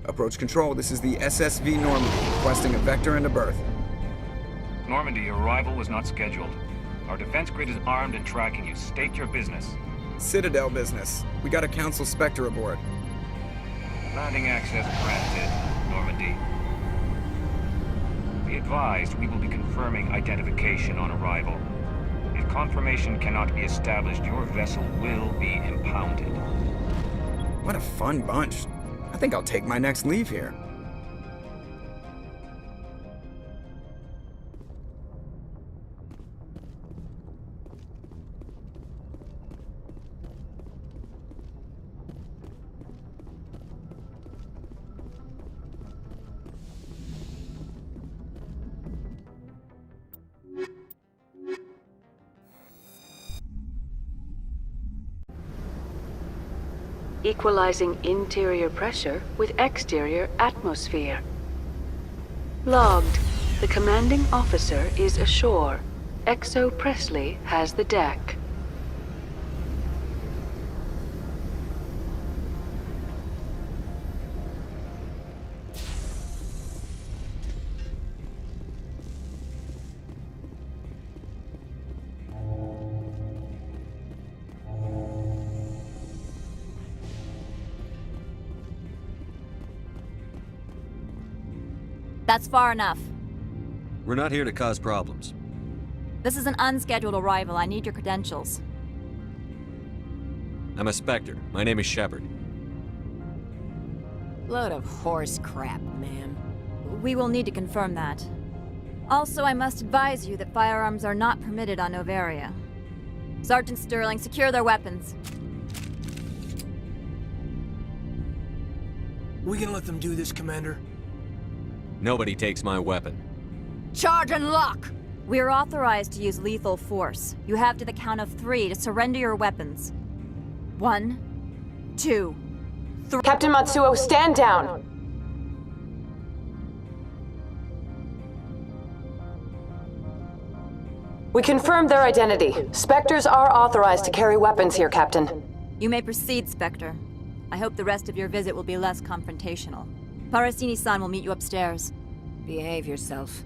Approach control, this is the SSV Normandy, requesting a vector and a berth. Normandy, your arrival was not scheduled. Our defense grid is armed and tracking you. State your business. Citadel business. We got a Council Spectre aboard. Landing access granted, Normandy. Be advised, we will be confirming identification on arrival. If confirmation cannot be established, your vessel will be impounded. What a fun bunch. I think I'll take my next leave here. Equalizing interior pressure with exterior atmosphere. Logged. The commanding officer is ashore. Exo Presley has the deck. That's far enough. We're not here to cause problems. This is an unscheduled arrival. I need your credentials. I'm a Spectre. My name is Shepard. Load of horse crap, man. We will need to confirm that. Also, I must advise you that firearms are not permitted on Noveria. Sergeant Sterling, secure their weapons. We can let them do this, Commander. Nobody takes my weapon. Charge and lock! We are authorized to use lethal force. You have to the count of 3 to surrender your weapons. 1, 2, 3. Captain Matsuo, stand down! We confirmed their identity. Spectres are authorized to carry weapons here, Captain. You may proceed, Spectre. I hope the rest of your visit will be less confrontational. Parasini-san will meet you upstairs. Behave yourself.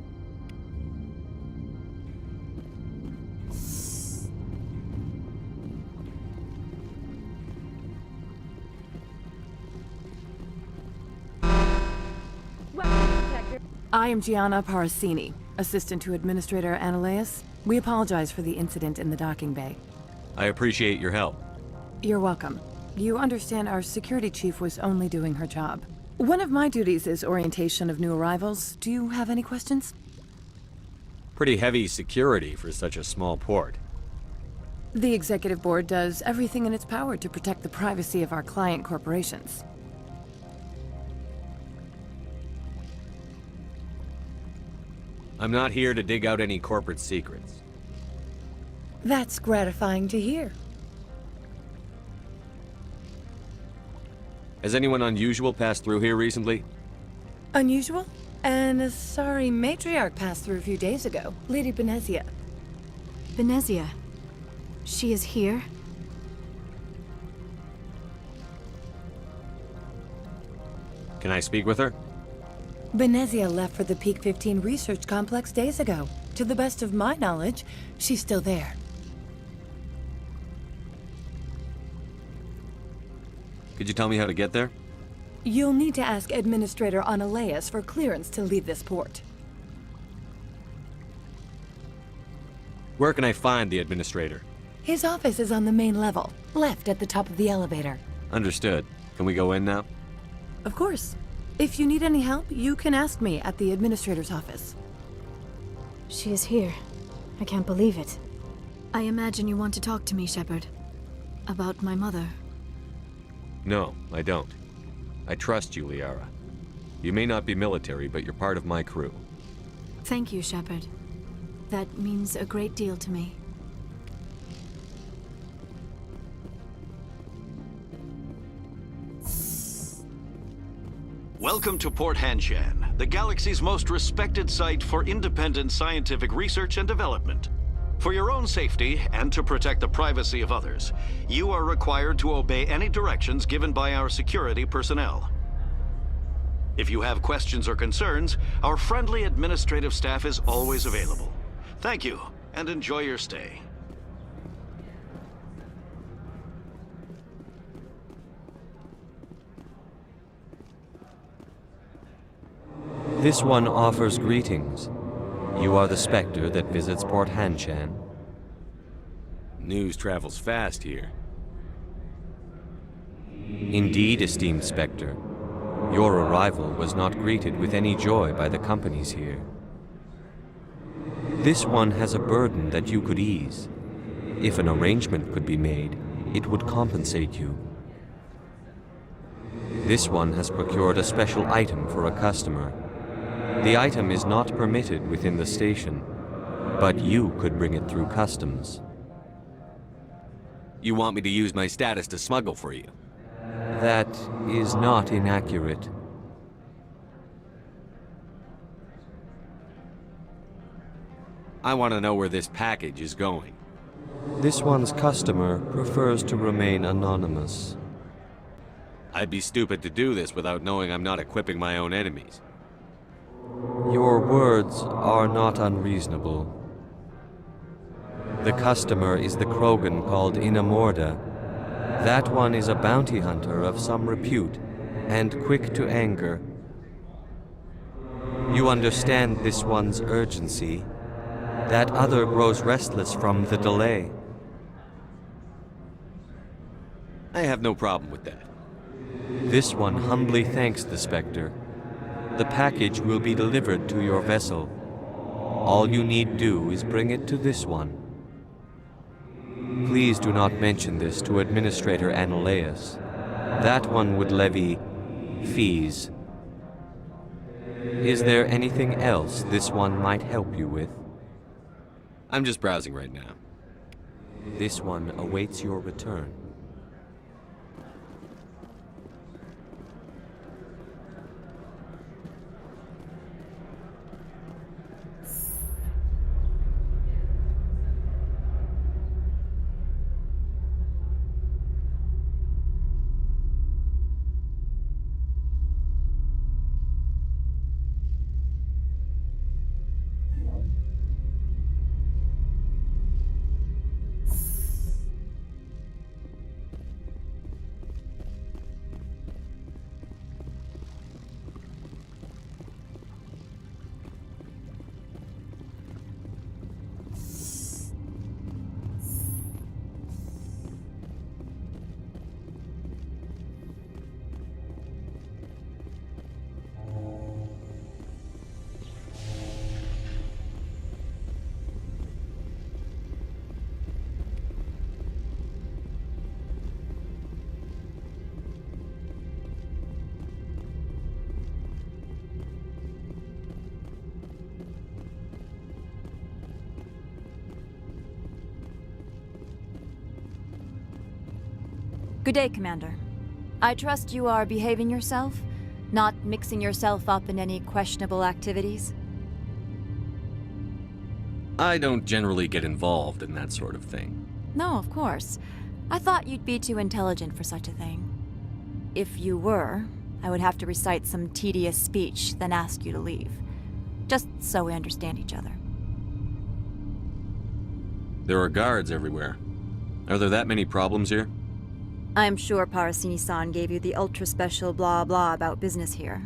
I am Jan1mal Parasini, assistant to Administrator Ananias. We apologize for the incident in the docking bay. I appreciate your help. You're welcome. You understand our security chief was only doing her job. One of my duties is orientation of new arrivals. Do you have any questions? Pretty heavy security for such a small port. The Executive Board does everything in its power to protect the privacy of our client corporations. I'm not here to dig out any corporate secrets. That's gratifying to hear. Has anyone unusual passed through here recently? Unusual? And a sorry matriarch passed through a few days ago. Lady Benezia. Benezia? She is here? Can I speak with her? Benezia left for the Peak 15 research complex days ago. To the best of my knowledge, she's still there. Could you tell me how to get there? You'll need to ask Administrator Ananias for clearance to leave this port. Where can I find the Administrator? His office is on the main level, left at the top of the elevator. Understood. Can we go in now? Of course. If you need any help, you can ask me at the Administrator's office. She is here. I can't believe it. I imagine you want to talk to me, Shepard. About my mother. No, I don't. I trust you, Liara. You may not be military, but you're part of my crew. Thank you, Shepard. That means a great deal to me. Welcome to Port Hanshan, the galaxy's most respected site for independent scientific research and development. For your own safety, and to protect the privacy of others, you are required to obey any directions given by our security personnel. If you have questions or concerns, our friendly administrative staff is always available. Thank you, and enjoy your stay. This one offers greetings. You are the Spectre that visits Port Hanshan. News travels fast here. Indeed, esteemed Spectre. Your arrival was not greeted with any joy by the companies here. This one has a burden that you could ease. If an arrangement could be made, it would compensate you. This one has procured a special item for a customer. The item is not permitted within the station, but you could bring it through customs. You want me to use my status to smuggle for you? That is not inaccurate. I want to know where this package is going. This one's customer prefers to remain anonymous. I'd be stupid to do this without knowing I'm not equipping my own enemies. Your words are not unreasonable. The customer is the Krogan called Inamorda. That one is a bounty hunter of some repute, and quick to anger. You understand this one's urgency. That other grows restless from the delay. I have no problem with that. This one humbly thanks the Spectre. The package will be delivered to your vessel. All you need do is bring it to this one. Please do not mention this to Administrator Annaleus. That one would levy fees. Is there anything else this one might help you with? I'm just browsing right now. This one awaits your return. Good day, Commander. I trust you are behaving yourself, not mixing yourself up in any questionable activities? I don't generally get involved in that sort of thing. No, of course. I thought you'd be too intelligent for such a thing. If you were, I would have to recite some tedious speech, then ask you to leave. Just so we understand each other. There are guards everywhere. Are there that many problems here? I'm sure Parasini-san gave you the ultra-special blah-blah about business here.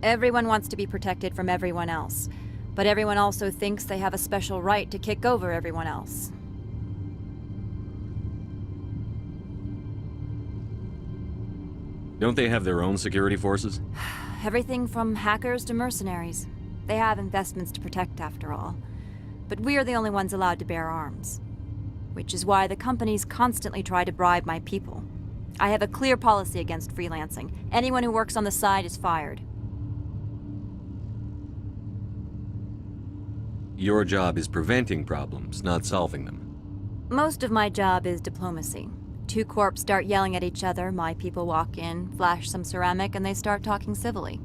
Everyone wants to be protected from everyone else, but everyone also thinks they have a special right to kick over everyone else. Don't they have their own security forces? Everything from hackers to mercenaries. They have investments to protect, after all. But we're the only ones allowed to bear arms. Which is why the companies constantly try to bribe my people. I have a clear policy against freelancing. Anyone who works on the side is fired. Your job is preventing problems, not solving them. Most of my job is diplomacy. Two corps start yelling at each other, my people walk in, flash some ceramic, and they start talking civilly.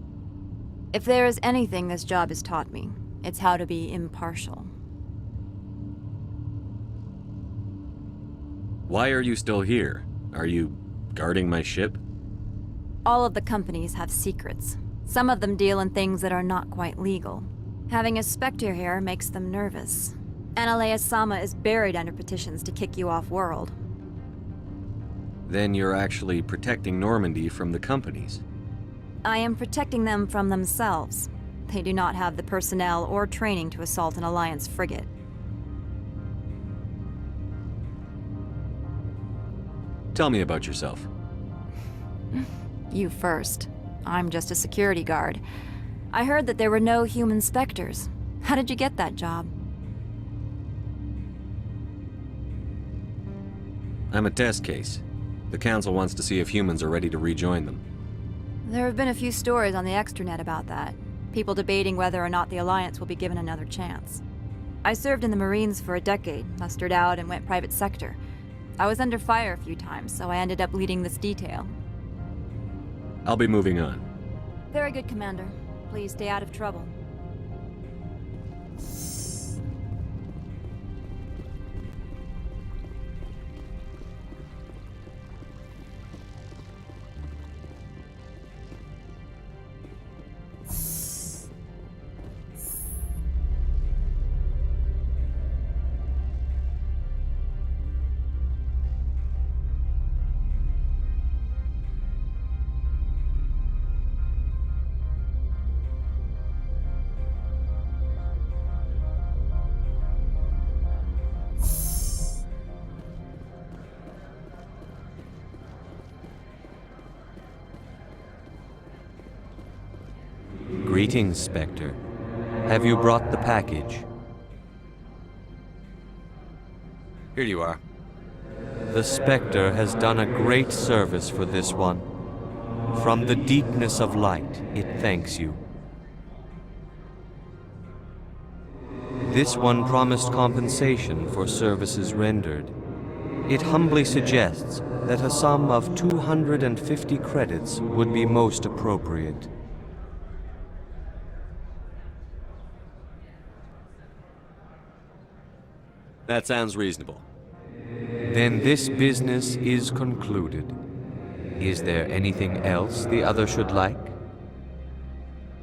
If there is anything this job has taught me, it's how to be impartial. Why are you still here? Are you guarding my ship? All of the companies have secrets. Some of them deal in things that are not quite legal. Having a Spectre here makes them nervous. Analeas-sama is buried under petitions to kick you off-world. Then you're actually protecting Normandy from the companies. I am protecting them from themselves. They do not have the personnel or training to assault an Alliance frigate. Tell me about yourself. You first. I'm just a security guard. I heard that there were no human Spectres. How did you get that job? I'm a test case. The Council wants to see if humans are ready to rejoin them. There have been a few stories on the extranet about that. People debating whether or not the Alliance will be given another chance. I served in the Marines for a decade, mustered out and went private sector. I was under fire a few times, so I ended up leading this detail. I'll be moving on. Very good, Commander. Please stay out of trouble. Greetings, Spectre. Have you brought the package? Here you are. The Spectre has done a great service for this one. From the deepness of light, it thanks you. This one promised compensation for services rendered. It humbly suggests that a sum of 250 credits would be most appropriate. That sounds reasonable. Then this business is concluded. Is there anything else the other should like?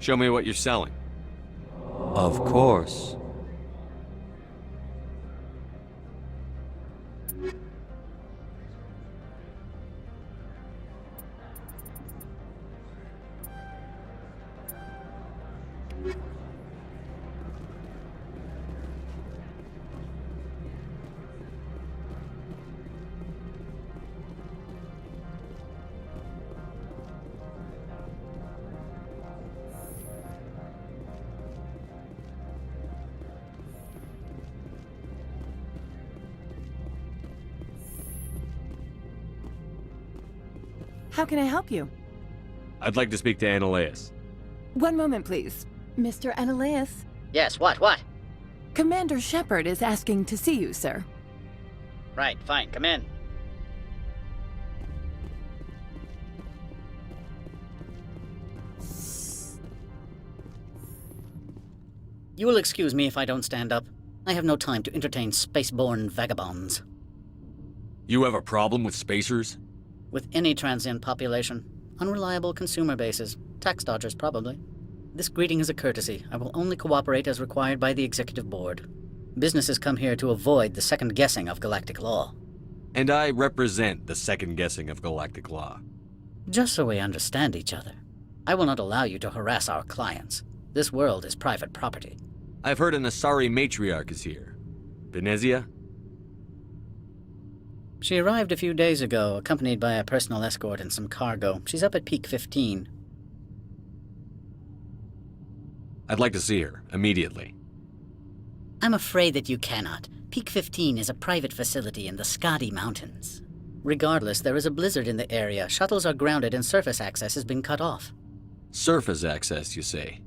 Show me what you're selling. Of course. How can I help you? I'd like to speak to Analeas. One moment, please. Mr. Analeas? Yes, what? Commander Shepard is asking to see you, sir. Right, fine, come in. You will excuse me if I don't stand up. I have no time to entertain spaceborne vagabonds. You have a problem with spacers? With any transient population. Unreliable consumer bases. Tax dodgers, probably. This greeting is a courtesy. I will only cooperate as required by the Executive Board. Businesses come here to avoid the second guessing of galactic law. And I represent the second guessing of galactic law. Just so we understand each other. I will not allow you to harass our clients. This world is private property. I've heard an Asari matriarch is here. Benezia? She arrived a few days ago, accompanied by a personal escort and some cargo. She's up at Peak 15. I'd like to see her, immediately. I'm afraid that you cannot. Peak 15 is a private facility in the Skadi Mountains. Regardless, there is a blizzard in the area. Shuttles are grounded and surface access has been cut off. Surface access, you say?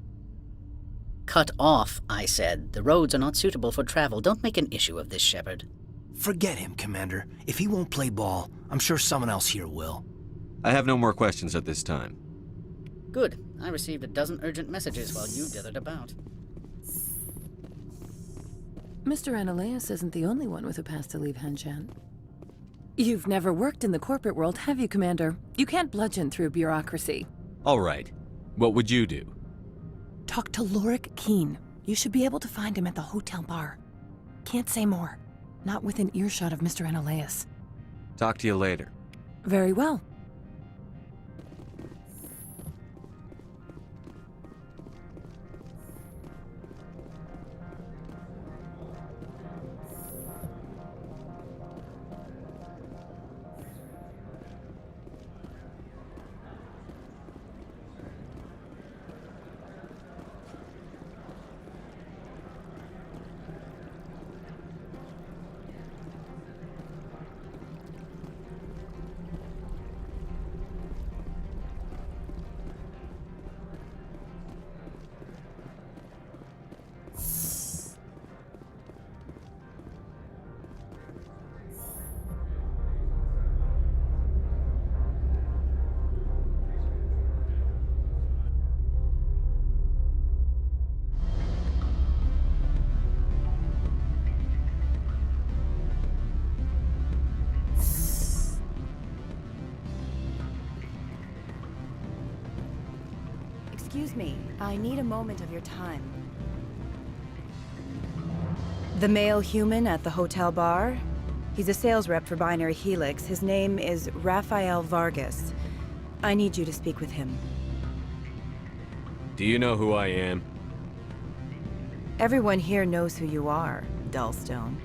Cut off, I said. The roads are not suitable for travel. Don't make an issue of this, Shepard. Forget him, Commander. If he won't play ball, I'm sure someone else here will. I have no more questions at this time. Good. I received a dozen urgent messages while you dithered about. Mr. Analeas isn't the only one with a pass to leave Hanshan. You've never worked in the corporate world, have you, Commander? You can't bludgeon through bureaucracy. All right. What would you do? Talk to Lorik Keen. You should be able to find him at the hotel bar. Can't say more. Not within earshot of Mr. Ananias. Talk to you later. Very well. Excuse me, I need a moment of your time. The male human at the hotel bar? He's a sales rep for Binary Helix. His name is Rafael Vargas. I need you to speak with him. Do you know who I am? Everyone here knows who you are, Dullstone.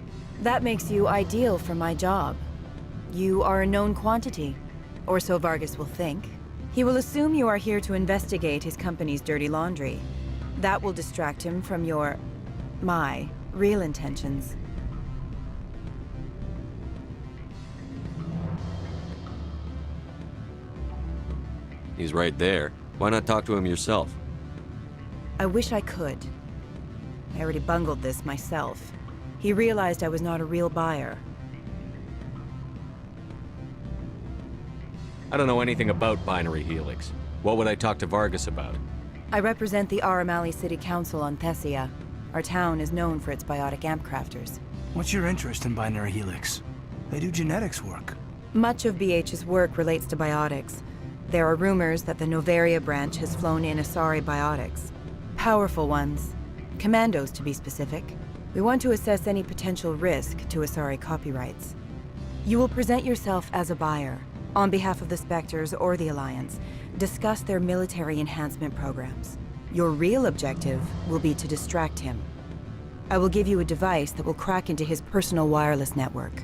That makes you ideal for my job. You are a known quantity, or so Vargas will think. He will assume you are here to investigate his company's dirty laundry. That will distract him from my real intentions. He's right there. Why not talk to him yourself? I wish I could. I already bungled this myself. He realized I was not a real buyer. I don't know anything about Binary Helix. What would I talk to Vargas about? I represent the Aramali City Council on Thessia. Our town is known for its biotic amp crafters. What's your interest in Binary Helix? They do genetics work. Much of BH's work relates to biotics. There are rumors that the Noveria branch has flown in Asari biotics. Powerful ones. Commandos, to be specific. We want to assess any potential risk to Asari copyrights. You will present yourself as a buyer. On behalf of the Spectres or the Alliance, discuss their military enhancement programs. Your real objective will be to distract him. I will give you a device that will crack into his personal wireless network.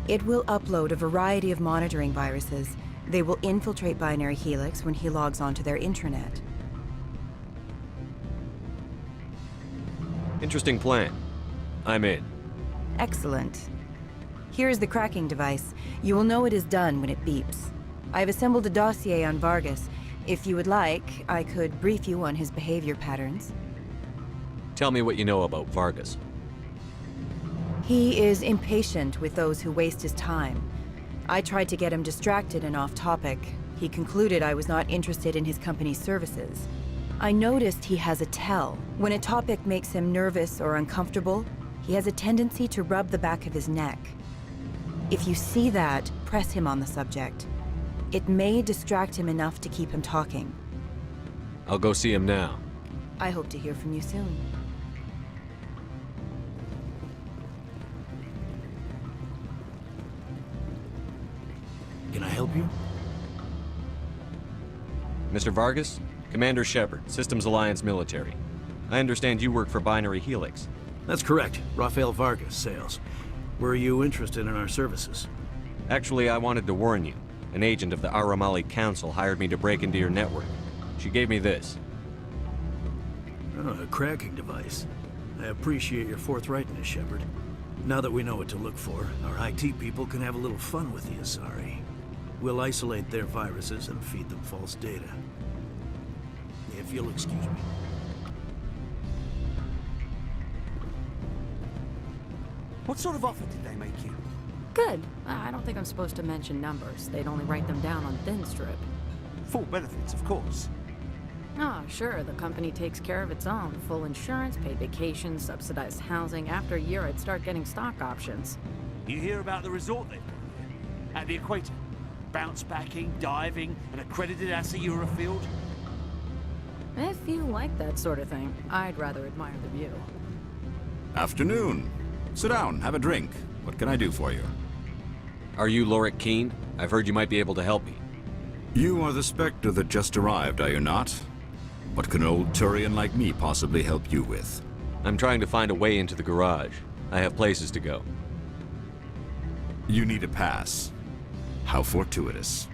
It will upload a variety of monitoring viruses. They will infiltrate Binary Helix when he logs onto their intranet. Interesting plan. I'm in. Excellent. Here is the cracking device. You will know it is done when it beeps. I have assembled a dossier on Vargas. If you would like, I could brief you on his behavior patterns. Tell me what you know about Vargas. He is impatient with those who waste his time. I tried to get him distracted and off topic. He concluded I was not interested in his company's services. I noticed he has a tell. When a topic makes him nervous or uncomfortable, he has a tendency to rub the back of his neck. If you see that, press him on the subject. It may distract him enough to keep him talking. I'll go see him now. I hope to hear from you soon. Can I help you? Mr. Vargas? Commander Shepard, Systems Alliance Military. I understand you work for Binary Helix. That's correct. Rafael Vargas, sales. Were you interested in our services? Actually, I wanted to warn you. An agent of the Aramali Council hired me to break into your network. She gave me this. Oh, a cracking device. I appreciate your forthrightness, Shepard. Now that we know what to look for, our IT people can have a little fun with the Asari. We'll isolate their viruses and feed them false data. If you'll excuse me. What sort of offer did they make you? Good. I don't think I'm supposed to mention numbers. They'd only write them down on thin strip. Full benefits, of course. Oh, sure. The company takes care of its own. Full insurance, paid vacations, subsidized housing. After a year, I'd start getting stock options. You hear about the resort they've got here? At the equator. Bounce backing, diving, an accredited ASA Eurofield. If you like that sort of thing, I'd rather admire the view. Afternoon. Sit down, have a drink. What can I do for you? Are you Lorik Keen? I've heard you might be able to help me. You are the Spectre that just arrived, are you not? What can an old Turian like me possibly help you with? I'm trying to find a way into the garage. I have places to go. You need a pass. How fortuitous.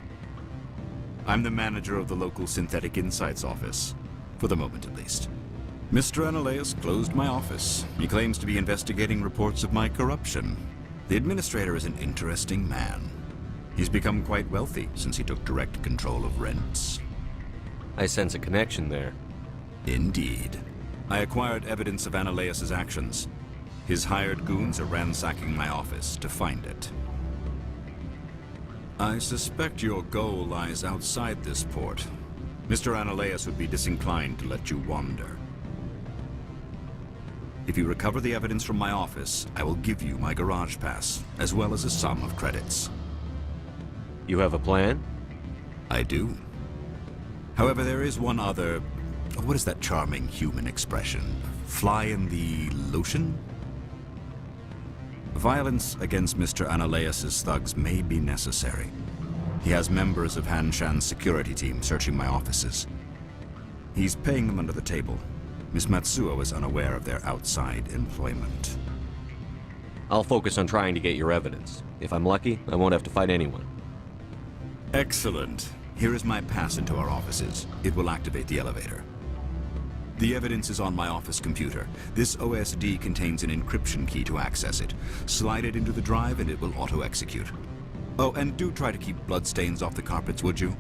I'm the manager of the local Synthetic Insights office. For the moment, at least. Mr. Analeus closed my office. He claims to be investigating reports of my corruption. The administrator is an interesting man. He's become quite wealthy since he took direct control of rents. I sense a connection there. Indeed. I acquired evidence of Analeus' actions. His hired goons are ransacking my office to find it. I suspect your goal lies outside this port. Mr. Analeus would be disinclined to let you wander. If you recover the evidence from my office, I will give you my garage pass, as well as a sum of credits. You have a plan? I do. However, there is one other... What is that charming human expression? Fly in the lotion? Violence against Mr. Analeus' thugs may be necessary. He has members of Hanshan's security team searching my offices. He's paying them under the table. Miss Matsuo is unaware of their outside employment. I'll focus on trying to get your evidence. If I'm lucky, I won't have to fight anyone. Excellent. Here is my pass into our offices. It will activate the elevator. The evidence is on my office computer. This OSD contains an encryption key to access it. Slide it into the drive and it will auto-execute. Oh, and do try to keep bloodstains off the carpets, would you?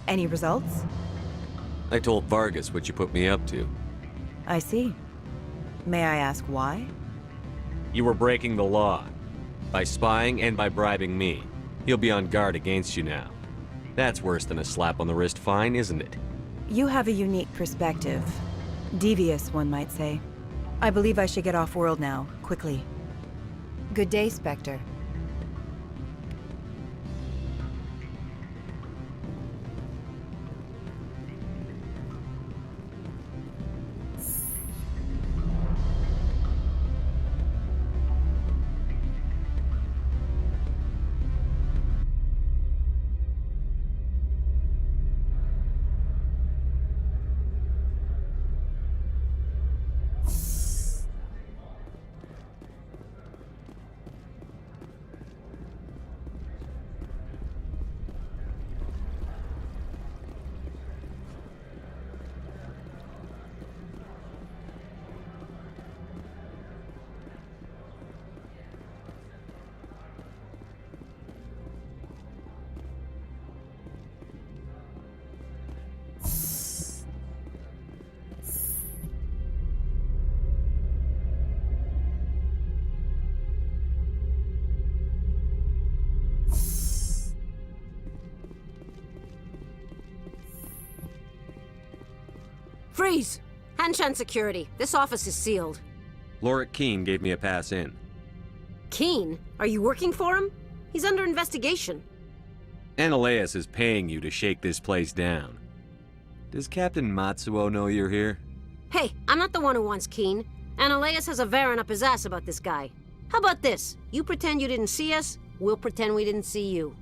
Any results? I told Vargas what you put me up to. I see. May I ask why? You were breaking the law. By spying and by bribing me. He'll be on guard against you now. That's worse than a slap on the wrist fine, isn't it? You have a unique perspective. Devious, one might say. I believe I should get off-world now, quickly. Good day, Spectre. Freeze! Hanshan security. This office is sealed. Lorik Keen gave me a pass in. Keen? Are you working for him? He's under investigation. Analeus is paying you to shake this place down. Does Captain Matsuo know you're here? Hey, I'm not the one who wants Keen. Ananias has a Varen up his ass about this guy. How about this? You pretend you didn't see us, we'll pretend we didn't see you.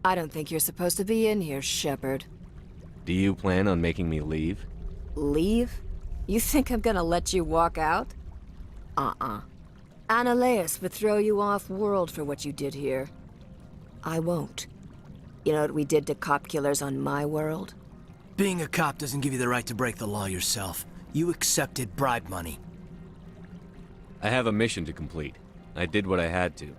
I don't think you're supposed to be in here, Shepard. Do you plan on making me leave? Leave? You think I'm gonna let you walk out? Annaleus would throw you off-world for what you did here. I won't. You know what we did to cop killers on my world? Being a cop doesn't give you the right to break the law yourself. You accepted bribe money. I have a mission to complete. I did what I had to.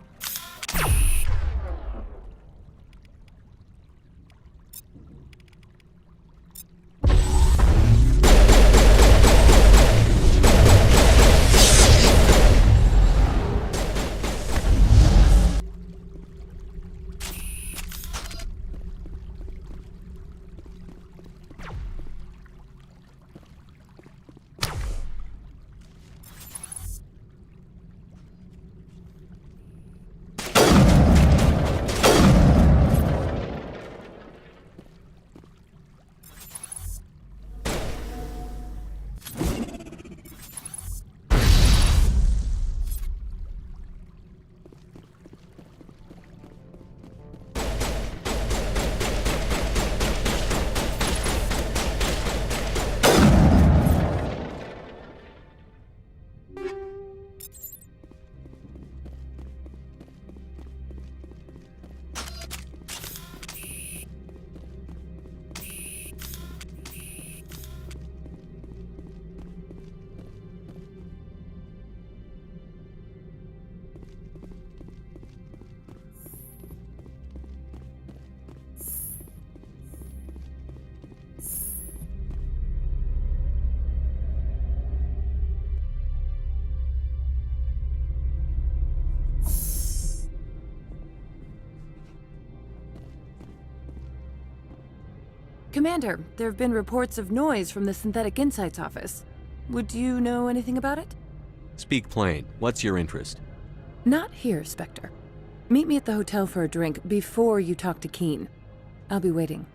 Commander, there have been reports of noise from the Synthetic Insights office. Would you know anything about it? Speak plain. What's your interest? Not here, Spectre. Meet me at the hotel for a drink before you talk to Keen. I'll be waiting.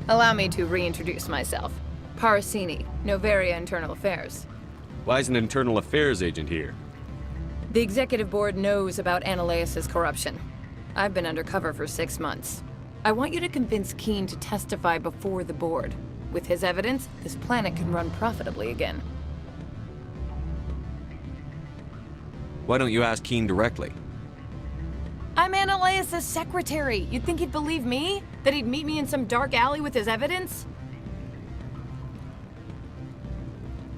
Allow me to reintroduce myself. Parasini, Noveria Internal Affairs. Why is an internal affairs agent here? The executive board knows about Annaleus' corruption. I've been undercover for 6 months. I want you to convince Keen to testify before the board. With his evidence, this planet can run profitably again. Why don't you ask Keen directly? I'm Annaleus' secretary. You'd think he'd believe me? That he'd meet me in some dark alley with his evidence?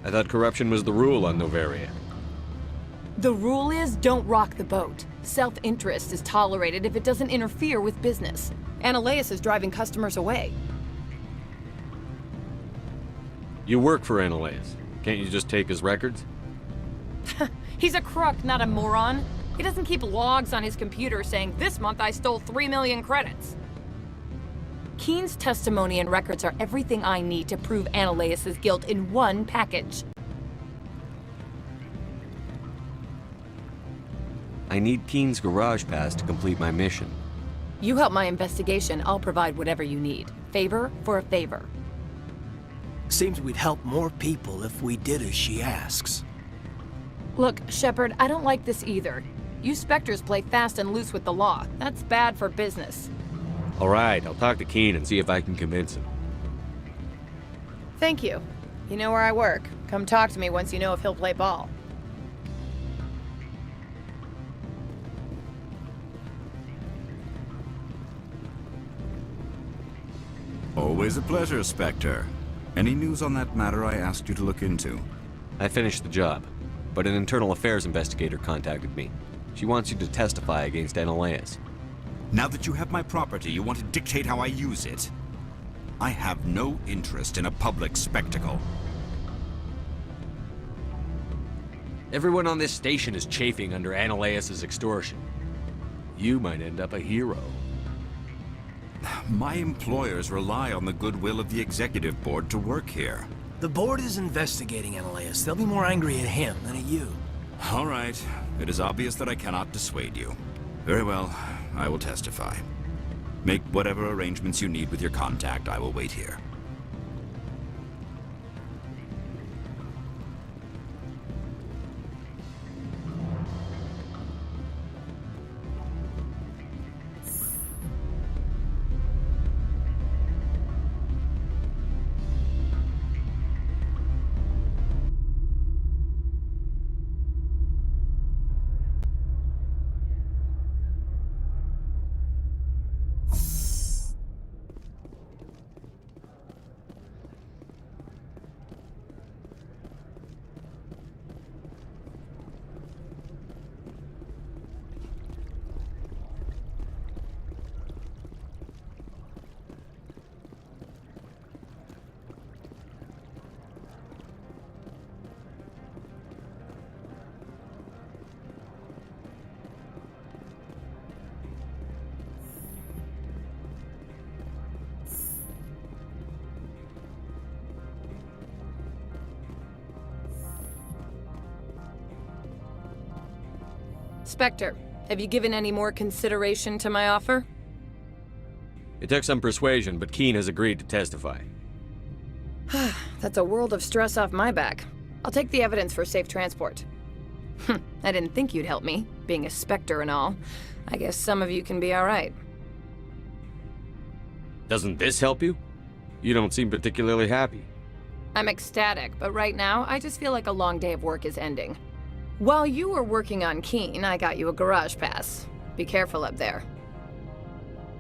I thought corruption was the rule on Noveria. The rule is, don't rock the boat. Self-interest is tolerated if it doesn't interfere with business. Annaleus is driving customers away. You work for Annaleus. Can't you just take his records? He's a crook, not a moron. He doesn't keep logs on his computer saying, this month I stole 3 million credits. Keen's testimony and records are everything I need to prove Annaleus' guilt in one package. I need Keen's garage pass to complete my mission. You help my investigation, I'll provide whatever you need. Favor for a favor. Seems we'd help more people if we did as she asks. Look, Shepard, I don't like this either. You Spectres play fast and loose with the law. That's bad for business. All right, I'll talk to Keen and see if I can convince him. Thank you. You know where I work. Come talk to me once you know if he'll play ball. Always a pleasure, Spectre. Any news on that matter I asked you to look into? I finished the job, but an internal affairs investigator contacted me. She wants you to testify against Analaeus. Now that you have my property, you want to dictate how I use it? I have no interest in a public spectacle. Everyone on this station is chafing under Analaeus' extortion. You might end up a hero. My employers rely on the goodwill of the executive board to work here. The board is investigating Analaeus. They'll be more angry at him than at you. All right. It is obvious that I cannot dissuade you. Very well. I will testify. Make whatever arrangements you need with your contact. I will wait here. Spectre, have you given any more consideration to my offer? It took some persuasion, but Keen has agreed to testify. That's a world of stress off my back. I'll take the evidence for safe transport. I didn't think you'd help me, being a Spectre and all. I guess some of you can be alright. Doesn't this help you? You don't seem particularly happy. I'm ecstatic, but right now, I just feel like a long day of work is ending. While you were working on Keen, I got you a garage pass. Be careful up there.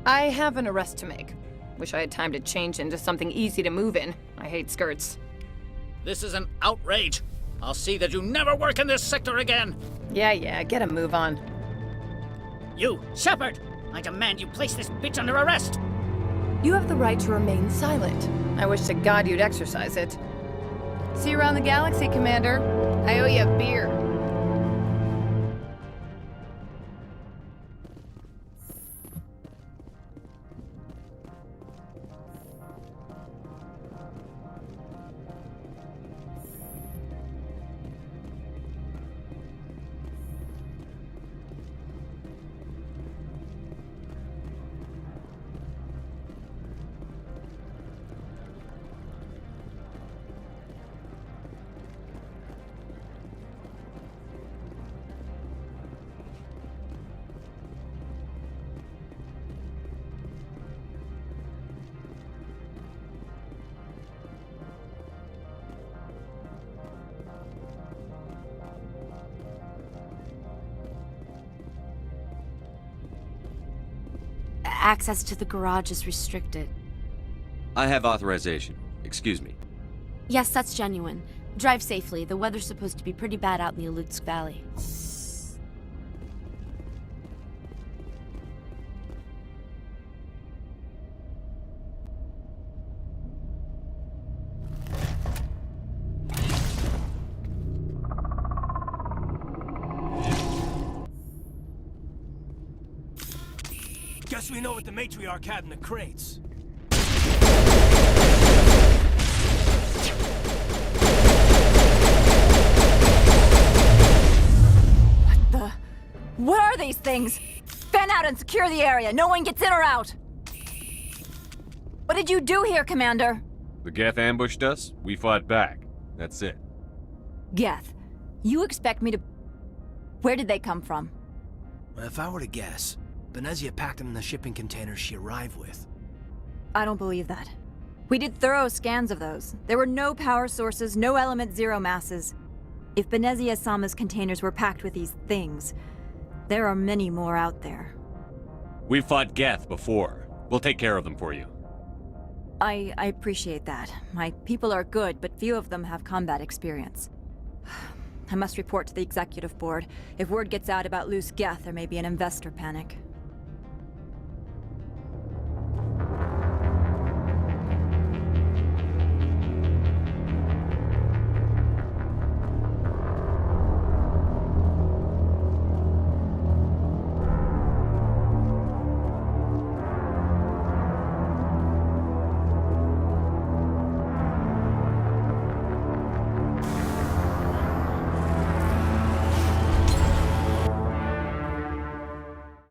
I have an arrest to make. Wish I had time to change into something easy to move in. I hate skirts. This is an outrage. I'll see that you never work in this sector again. Yeah, get a move on. You, Shepard! I demand you place this bitch under arrest! You have the right to remain silent. I wish to God you'd exercise it. See you around the galaxy, Commander. I owe you a beer. Access to the garage is restricted. I have authorization. Excuse me. Yes, that's genuine. Drive safely. The weather's supposed to be pretty bad out in the Alutsk Valley. Guess we know what the Matriarch had in the crates. What are these things? Fan out and secure the area. No one gets in or out. What did you do here, Commander? The Geth ambushed us. We fought back. That's it. Geth, you expect me to... Where did they come from? If I were to guess, Benezia packed them in the shipping containers she arrived with. I don't believe that. We did thorough scans of those. There were no power sources, no element zero masses. If Benezia-sama's containers were packed with these things, there are many more out there. We've fought Geth before. We'll take care of them for you. I appreciate that. My people are good, but few of them have combat experience. I must report to the executive board. If word gets out about loose Geth, there may be an investor panic.